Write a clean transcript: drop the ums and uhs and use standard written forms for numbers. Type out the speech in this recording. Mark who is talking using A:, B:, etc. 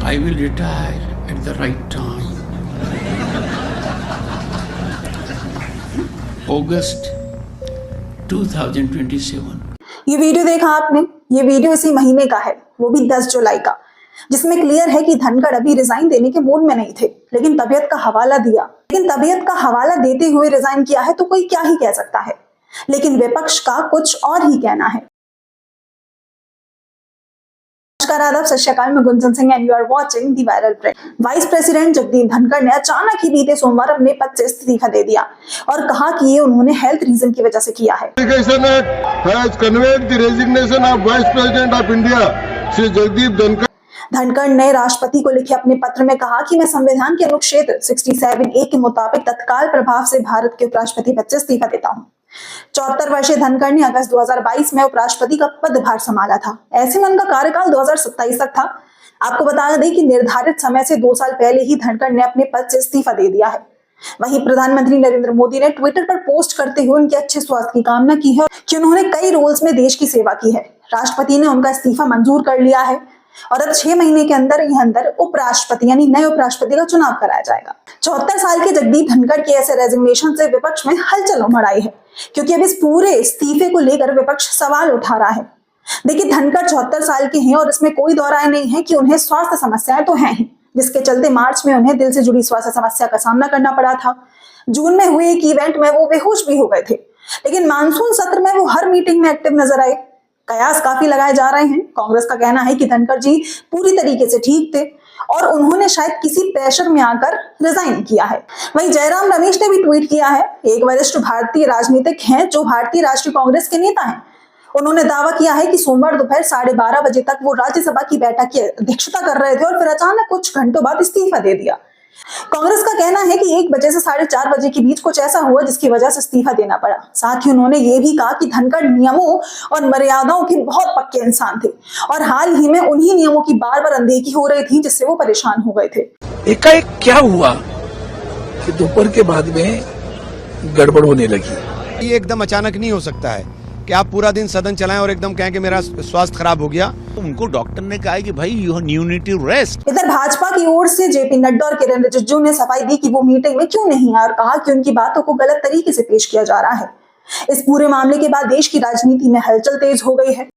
A: I will retire at the right time. August 2027.
B: ये video देखा आपने? ये वीडियो इसी महीने का है, वो भी 10 जुलाई का, जिसमें क्लियर है कि धनखड़ अभी रिजाइन देने के मूड में नहीं थे, लेकिन तबीयत का हवाला दिया। लेकिन तबीयत का हवाला देते हुए रिजाइन किया है तो कोई क्या ही कह सकता है, लेकिन विपक्ष का कुछ और ही कहना है। नमस्कार, आदाब, सत श्री अकाल, मैं Gunjan Singh and you are watching the viral trend. Vice president Jagdeep Dhankhar ने अचानक ही बीते सोमवार अपने पद से इस्तीफा दे दिया और कहा कि ये उन्होंने हेल्थ रीजन की वजह से किया है। धनखड़ ने राष्ट्रपति को लिखे अपने पत्र में कहा कि मैं संविधान के अनुच्छेद 67A के मुताबिक तत्काल प्रभाव से भारत के उपराष्ट्रपति पद से इस्तीफा देता हूँ। 74 वर्षीय धनखड़ ने अगस्त 2022 में उपराष्ट्रपति का पदभार संभाला था। ऐसे में उनका कार्यकाल 2027 तक था। आपको बता दें कि निर्धारित समय से 2 साल पहले ही धनखड़ ने अपने पद से इस्तीफा दे दिया है। वहीं प्रधानमंत्री नरेंद्र मोदी ने ट्विटर पर पोस्ट करते हुए उनके अच्छे स्वास्थ्य की कामना की है कि उन्होंने कई रोल्स में देश की सेवा की है। राष्ट्रपति ने उनका इस्तीफा मंजूर कर लिया है और अब 6 महीने के अंदर उपराष्ट्रपति यानी नए उपराष्ट्रपति का चुनाव कराया जाएगा। 74 साल के जगदीप धनखड़ के ऐसे रेजिग्नेशन से विपक्ष में हलचल उमड़ आई है, क्योंकि अब इस पूरे इस्तीफे को लेकर विपक्ष सवाल उठा रहा है। देखिए, धनखड़ 74 साल के हैं और इसमें कोई दो राय नहीं है कि उन्हें स्वास्थ्य समस्याएं तो हैं ही, जिसके चलते मार्च में उन्हें दिल से जुड़ी स्वास्थ्य समस्या का सामना करना पड़ा था। जून में हुए एक इवेंट में वो बेहोश भी हो गए थे, लेकिन मानसून सत्र में वो हर मीटिंग में एक्टिव नजर आए। कयास काफी लगाए जा रहे हैं। कांग्रेस का कहना है कि धनखड़ जी पूरी तरीके से ठीक थे और उन्होंने शायद किसी प्रेशर में आकर रिजाइन किया है। वहीं जयराम रमेश ने भी ट्वीट किया है। एक वरिष्ठ भारतीय राजनीतिक हैं जो भारतीय राष्ट्रीय कांग्रेस के नेता हैं। उन्होंने दावा किया है कि सोमवार दोपहर 12:30 बजे तक वो राज्यसभा की बैठक की अध्यक्षता कर रहे थे और फिर अचानक कुछ घंटों बाद इस्तीफा दे दिया। कांग्रेस का कहना है कि 1 बजे से 4:30 बजे के बीच कुछ ऐसा हुआ जिसकी वजह से इस्तीफा देना पड़ा। साथ ही उन्होंने ये भी कहा कि धनखड़ नियमों और मर्यादाओं के बहुत पक्के इंसान थे और हाल ही में उन्हीं नियमों की बार-बार अनदेखी हो रही थी, जिससे वो परेशान हो गए थे।
C: एकाएक क्या हुआ कि दोपहर के बाद में गड़बड़ होने लगी।
D: ये एकदम अचानक नहीं हो सकता है कि आप पूरा दिन सदन चलाएं और एकदम कहें कि मेरा स्वास्थ्य खराब हो गया।
C: उनको डॉक्टर ने कहा कि भाई यू नीड टू रेस्ट।
B: इधर भाजपा की ओर से जेपी नड्डा और किरेन रिजिजू ने सफाई दी कि वो मीटिंग में क्यों नहीं आए और कहा कि उनकी बातों को गलत तरीके से पेश किया जा रहा है। इस पूरे मामले के बाद देश की राजनीति में हलचल तेज हो गई है।